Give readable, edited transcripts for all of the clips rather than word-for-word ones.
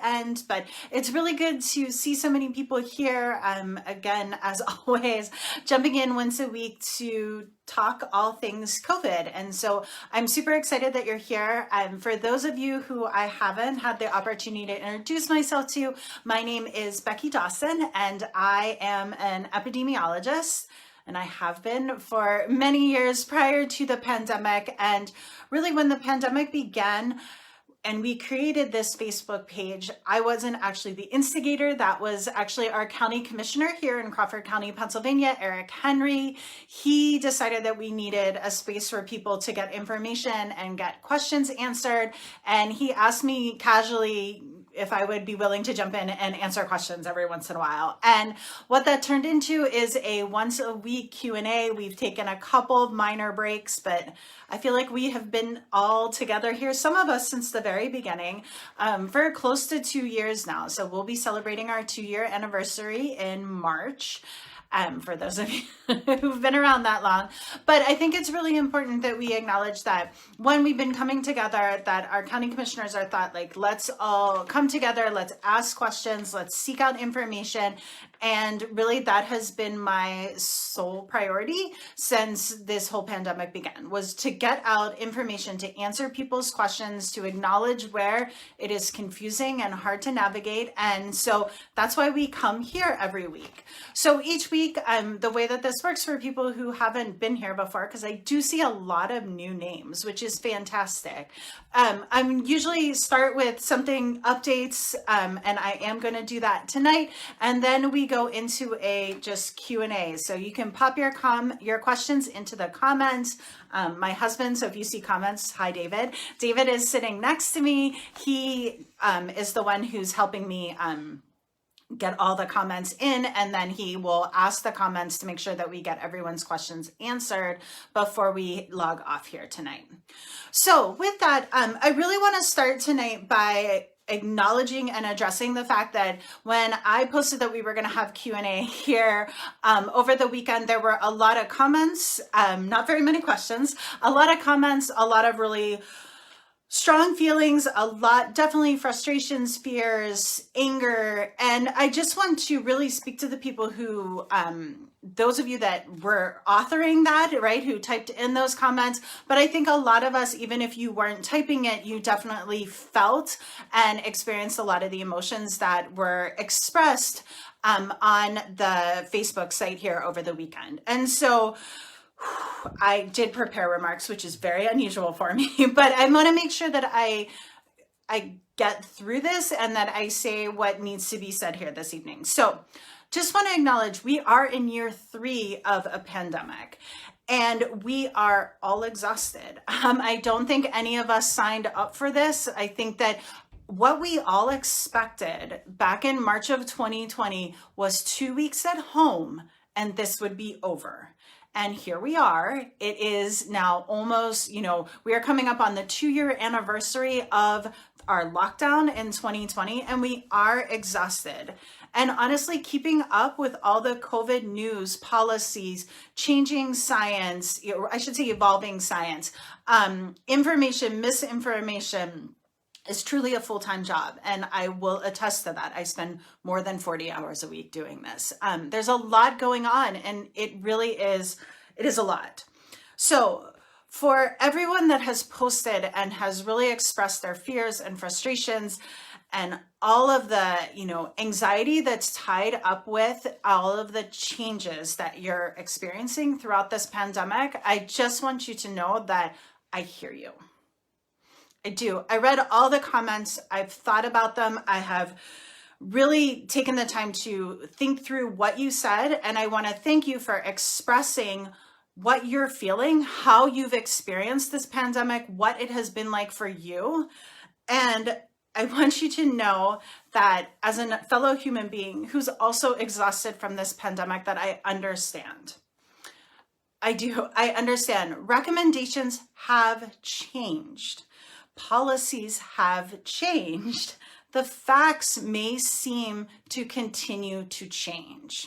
end, but it's really good to see so many people here. Again, as always, jumping in once a week to talk all things COVID. And so I'm super excited that you're here. For those of you who I haven't had the opportunity to introduce myself to, my name is Becky Dawson, and I am an epidemiologist. And I have been for many years prior to the pandemic. And really, when the pandemic began, and we created this Facebook page, I wasn't actually the instigator. That was actually our county commissioner here in Crawford County, Pennsylvania, Eric Henry. He decided that we needed a space for people to get information and get questions answered. And he asked me casually if I would be willing to jump in and answer questions every once in a while. And what that turned into is a once a week Q&A. We've taken a couple of minor breaks, but I feel like we have been all together here, some of us since the very beginning, for close to 2 years now. So we'll be celebrating our 2-year anniversary in March. For those of you who've been around that long. But I think it's really important that we acknowledge that when we've been coming together, that our county commissioners are thought like, let's all come together, let's ask questions, let's seek out information. And really that has been my sole priority since this whole pandemic began, was to get out information, to answer people's questions, to acknowledge where it is confusing and hard to navigate. And so that's why we come here every week. So each week, the way that this works for people who haven't been here before, because I do see a lot of new names, which is fantastic. I'm usually start with something updates, and I am going to do that tonight. And then we go into a just Q&A. So you can pop your questions into the comments. My husband, so if you see comments, hi David. David is sitting next to me. He is the one who's helping me get all the comments in, and then he will ask the comments to make sure that we get everyone's questions answered before we log off here tonight. So with that, I really want to start tonight by acknowledging and addressing the fact that when I posted that we were going to have Q&A here over the weekend, there were a lot of comments, not very many questions, a lot of comments, a lot of really strong feelings, a lot, definitely frustrations, fears, anger. And I just want to really speak to the people who, those of you that were authoring that, right, who typed in those comments. But I think a lot of us, even if you weren't typing it, you definitely felt and experienced a lot of the emotions that were expressed on the Facebook site here over the weekend. And so I did prepare remarks, which is very unusual for me, but I want to make sure that I get through this and that I say what needs to be said here this evening. So just want to acknowledge we are in year 3 of a pandemic and we are all exhausted. I don't think any of us signed up for this. I think that what we all expected back in March of 2020 was 2 weeks at home and this would be over. And here we are. It is now almost, we are coming up on the 2-year anniversary of our lockdown in 2020, and we are exhausted. And honestly, keeping up with all the COVID news, policies, changing science, I should say evolving science, information, misinformation, is truly a full-time job. And I will attest to that. I spend more than 40 hours a week doing this. There's a lot going on and it is a lot. So for everyone that has posted and has really expressed their fears and frustrations and all of the, anxiety that's tied up with all of the changes that you're experiencing throughout this pandemic, I just want you to know that I hear you. I do. I read all the comments. I've thought about them. I have really taken the time to think through what you said. And I want to thank you for expressing what you're feeling, how you've experienced this pandemic, what it has been like for you. And I want you to know that as a fellow human being who's also exhausted from this pandemic, that I understand. I do. I understand. Recommendations have changed. Policies have changed. The facts may seem to continue to change.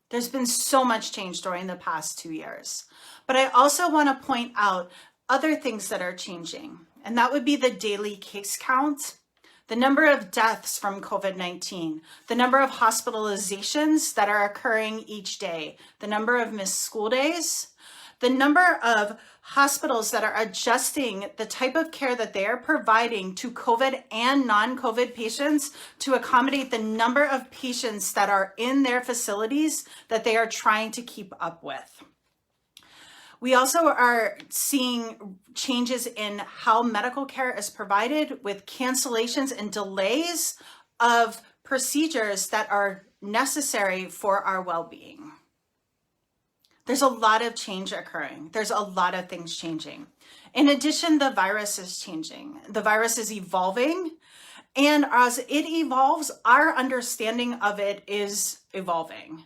There's been so much change during the past 2 years. But I also want to point out other things that are changing, and that would be the daily case count, the number of deaths from COVID-19, the number of hospitalizations that are occurring each day, the number of missed school days, the number of hospitals that are adjusting the type of care that they are providing to COVID and non-COVID patients to accommodate the number of patients that are in their facilities that they are trying to keep up with. We also are seeing changes in how medical care is provided with cancellations and delays of procedures that are necessary for our well-being. There's a lot of change occurring. There's a lot of things changing. In addition, the virus is changing. The virus is evolving, and as it evolves, our understanding of it is evolving.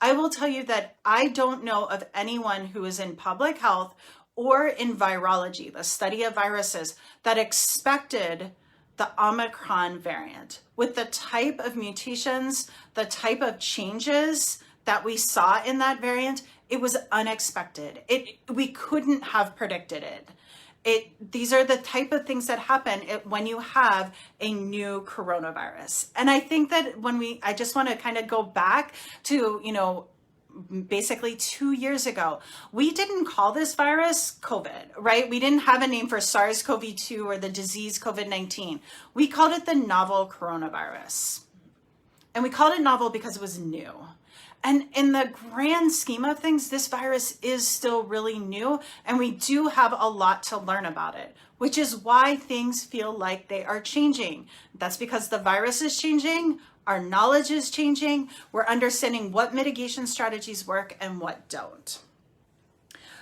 I will tell you that I don't know of anyone who is in public health or in virology, the study of viruses, that expected the Omicron variant with the type of mutations, the type of changes that we saw in that variant. It was unexpected. We couldn't have predicted it. These are the type of things that happen when you have a new coronavirus. And I think that I just want to kind of go back to, basically 2 years ago, we didn't call this virus COVID, right? We didn't have a name for SARS-CoV-2 or the disease COVID-19. We called it the novel coronavirus. And we called it novel because it was new. And in the grand scheme of things, this virus is still really new, and we do have a lot to learn about it, which is why things feel like they are changing. That's because the virus is changing, our knowledge is changing, we're understanding what mitigation strategies work and what don't.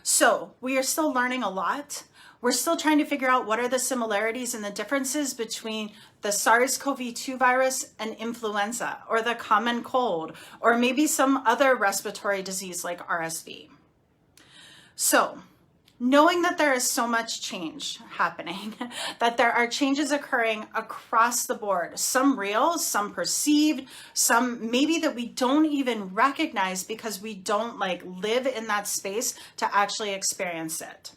So we are still learning a lot. We're still trying to figure out what are the similarities and the differences between the SARS-CoV-2 virus and influenza, or the common cold, or maybe some other respiratory disease like RSV. So, knowing that there is so much change happening, that there are changes occurring across the board, some real, some perceived, some maybe that we don't even recognize because we don't live in that space to actually experience it.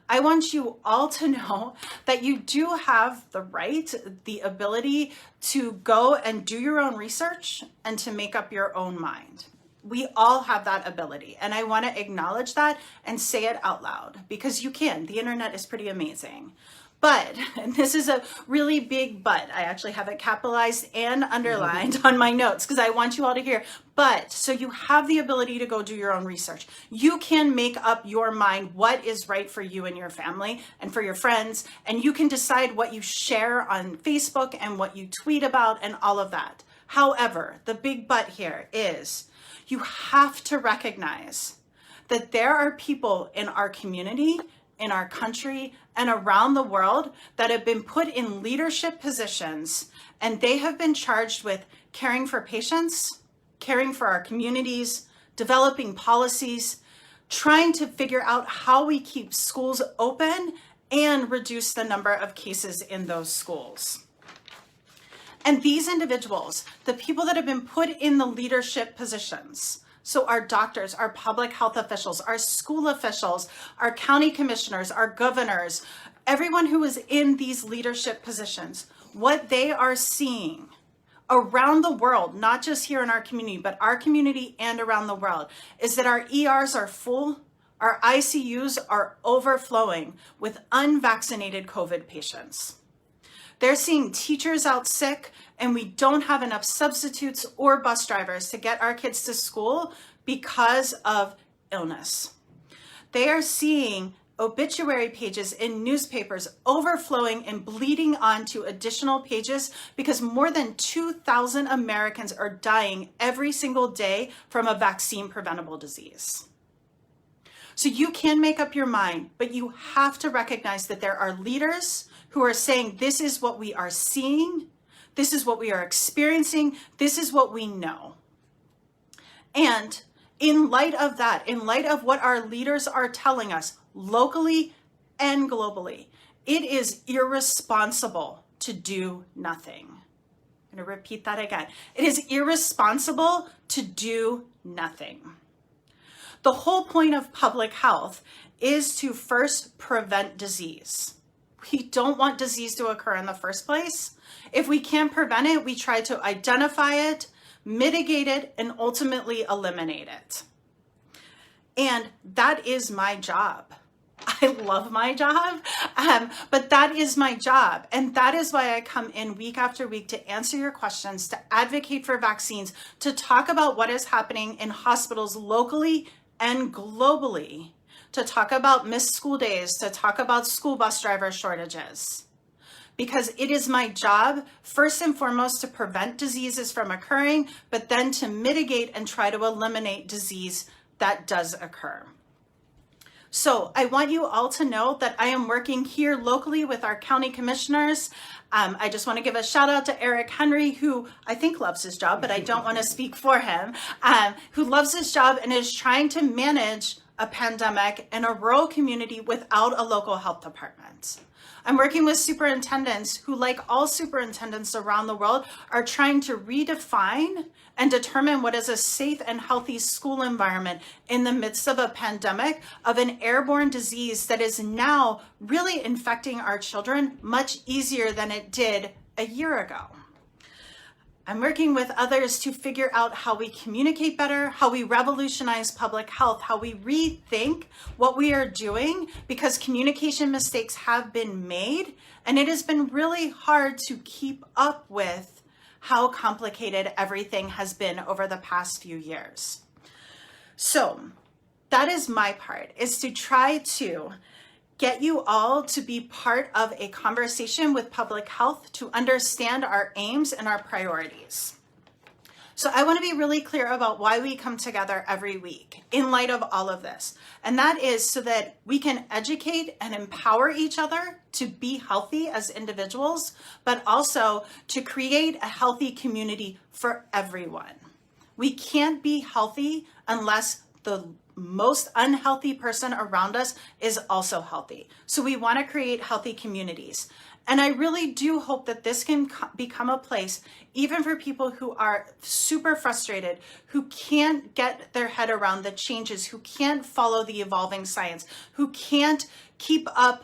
I want you all to know that you do have the right, the ability to go and do your own research and to make up your own mind. We all have that ability, and I want to acknowledge that and say it out loud because you can. The internet is pretty amazing. But, and this is a really big but, I actually have it capitalized and underlined on my notes because I want you all to hear. But, so you have the ability to go do your own research. You can make up your mind what is right for you and your family and for your friends, and you can decide what you share on Facebook and what you tweet about and all of that. However, the big but here is you have to recognize that there are people in our community, in our country, and around the world that have been put in leadership positions, and they have been charged with caring for patients, caring for our communities, developing policies, trying to figure out how we keep schools open and reduce the number of cases in those schools. And these individuals, the people that have been put in the leadership positions, so our doctors, our public health officials, our school officials, our county commissioners, our governors, everyone who is in these leadership positions, what they are seeing around the world, not just here in our community, but our community and around the world, is that our ERs are full, our ICUs are overflowing with unvaccinated COVID patients. They're seeing teachers out sick, and we don't have enough substitutes or bus drivers to get our kids to school because of illness. They are seeing obituary pages in newspapers overflowing and bleeding onto additional pages because more than 2,000 Americans are dying every single day from a vaccine preventable disease. So you can make up your mind, but you have to recognize that there are leaders who are saying, this is what we are seeing, this is what we are experiencing, this is what we know. And in light of that, in light of what our leaders are telling us locally and globally, it is irresponsible to do nothing. I'm going to repeat that again. It is irresponsible to do nothing. The whole point of public health is to first prevent disease. We don't want disease to occur in the first place. If we can't prevent it, we try to identify it, mitigate it, and ultimately eliminate it. And that is my job. I love my job, but that is my job. And that is why I come in week after week to answer your questions, to advocate for vaccines, to talk about what is happening in hospitals locally and globally, to talk about missed school days, to talk about school bus driver shortages. Because it is my job, first and foremost, to prevent diseases from occurring, but then to mitigate and try to eliminate disease that does occur. So I want you all to know that I am working here locally with our county commissioners. I just want to give a shout out to Eric Henry, who I think loves his job, but I don't want to speak for him, who loves his job and is trying to manage a pandemic in a rural community without a local health department. I'm working with superintendents who, like all superintendents around the world, are trying to redefine and determine what is a safe and healthy school environment in the midst of a pandemic of an airborne disease that is now really infecting our children much easier than it did a year ago. I'm working with others to figure out how we communicate better, how we revolutionize public health, how we rethink what we are doing, because communication mistakes have been made, and it has been really hard to keep up with how complicated everything has been over the past few years. So that is my part, is to try to get you all to be part of a conversation with public health to understand our aims and our priorities. So I want to be really clear about why we come together every week in light of all of this. And that is so that we can educate and empower each other to be healthy as individuals, but also to create a healthy community for everyone. We can't be healthy unless the most unhealthy person around us is also healthy. So we want to create healthy communities. And I really do hope that this can become a place, even for people who are super frustrated, who can't get their head around the changes, who can't follow the evolving science, who can't keep up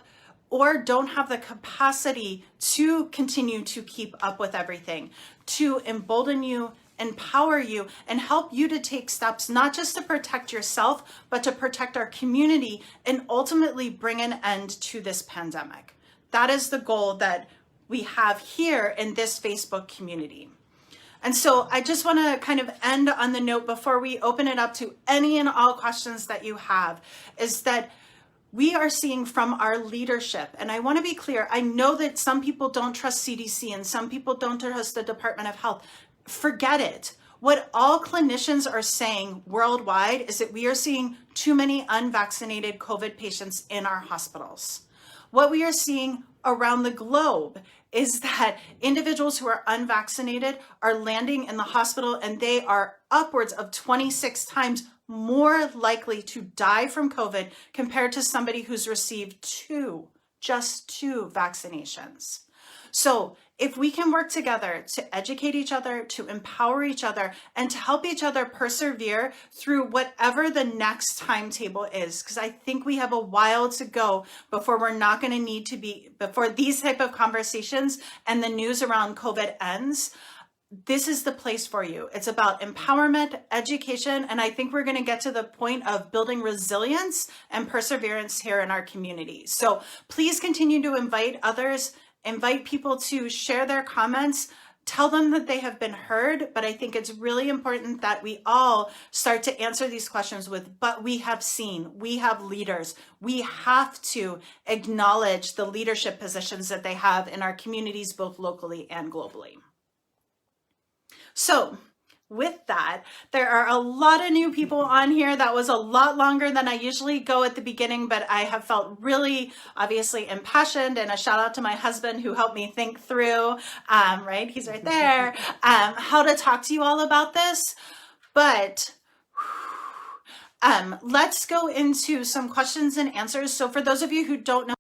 or don't have the capacity to continue to keep up with everything, to embolden you, empower you, and help you to take steps, not just to protect yourself, but to protect our community and ultimately bring an end to this pandemic. That is the goal that we have here in this Facebook community. And so I just want to kind of end on the note before we open it up to any and all questions that you have, is that we are seeing from our leadership, and I want to be clear, I know that some people don't trust CDC and some people don't trust the Department of Health. Forget it. What all clinicians are saying worldwide is that we are seeing too many unvaccinated COVID patients in our hospitals. What we are seeing around the globe is that individuals who are unvaccinated are landing in the hospital, and they are upwards of 26 times more likely to die from COVID compared to somebody who's received just two vaccinations. So if we can work together to educate each other, to empower each other, and to help each other persevere through whatever the next timetable is, because I think we have a while to go before we're not going to need to be, before these type of conversations and the news around COVID ends, this is the place for you. It's about empowerment, education, and I think we're going to get to the point of building resilience and perseverance here in our community. So please continue to invite others, invite people to share their comments, tell them that they have been heard, but I think it's really important that we all start to answer these questions with, but we have seen, we have leaders. We have to acknowledge the leadership positions that they have in our communities, both locally and globally. So with that, there are a lot of new people on here. That was a lot longer than I usually go at the beginning, but I have felt really obviously impassioned, and a shout out to my husband who helped me think through, right? He's right there, how to talk to you all about this. But let's go into some questions and answers. So for those of you who don't know